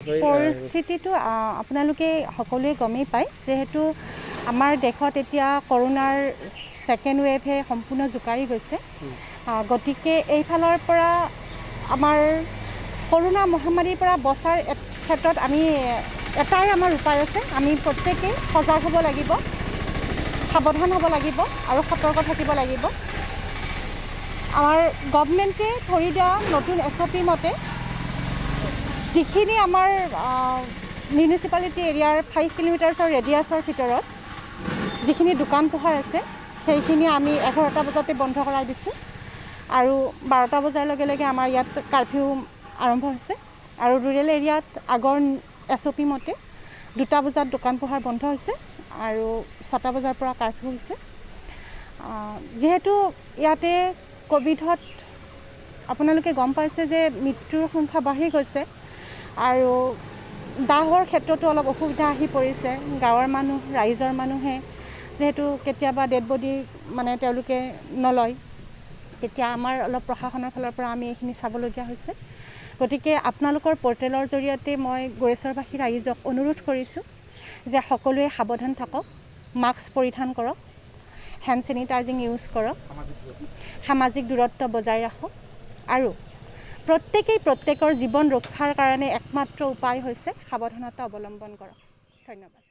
পৰিস্থিতিটো আপোনালোকে সকলোৱে গমেই পায় যেহেতু আমাৰ দেশত এতিয়া কৰোনাৰ সেকেন্ড ৱেভে সম্পূৰ্ণ জোকাৰি গৈছে গতিকে এইফালৰ পৰা আমাৰ কৰোনা মহামাৰীৰ পৰা বচাৰ ক্ষেত্ৰত আমি এটাই আমাৰ উপায় আছে আমি প্ৰত্যেকই সজাগ হ'ব লাগিব সাৱধান হ'ব লাগিব আৰু সতৰ্ক থাকিব লাগিব আমাৰ গভৰ্ণমেণ্টে ধৰি দিয়া নতুন SOP মতে যিখিনি আমাৰ মিউনিচিপালিটি এৰিয়াৰ 5 কিলোমিটাৰৰ ৰেডিয়াছৰ ভিতৰত যিখিনি দোকান পোহাৰ আছে সেইখিনি আমি 11টা বজাতে বন্ধ কৰাই দিছোঁ আৰু 12টা বজাৰ লগে লগে আমাৰ ইয়াত কাৰফিউ আৰম্ভ হৈছে আৰু ৰুৰেল এৰিয়াত আগৰ SOP মতে 2টা বজাত দোকান পোহাৰ বন্ধ হৈছে আৰু 6টা বজাৰ পৰা কাৰফিউ হৈছে যেহেতু ইয়াতে কোভিডত আপোনালোকে গম পাইছে যে মৃত্যুৰ সংখ্যা বাঢ়ি গৈছে আৰু দাহৰ ক্ষেত্ৰতো অলপ অসুবিধা আহি পৰিছে গাঁৱৰ মানুহ ৰাইজৰ মানুহে যেহেতু কেতিয়াবা ডেড বডি মানে তেওঁলোকে নলয় তেতিয়া আমাৰ অলপ প্ৰশাসনৰ ফালৰ পৰা আমি এইখিনি চাবলগীয়া হৈছে গতিকে আপোনালোকৰ পৰ্টেলৰ জৰিয়তে মই গৰেশ্বৰবাসী ৰাইজক অনুৰোধ কৰিছোঁ যে সকলোৱে সাৱধান থাকক মাস্ক পৰিধান কৰক হেণ্ড চেনিটাইজিং ইউজ কৰক সামাজিক দূৰত্ব বজাই ৰাখক আৰু প্ৰত্যেকৰ জীৱন ৰক্ষাৰ কাৰণে একমাত্ৰ উপায় হৈছে সাৱধানতা অৱলম্বন কৰক ধন্যবাদ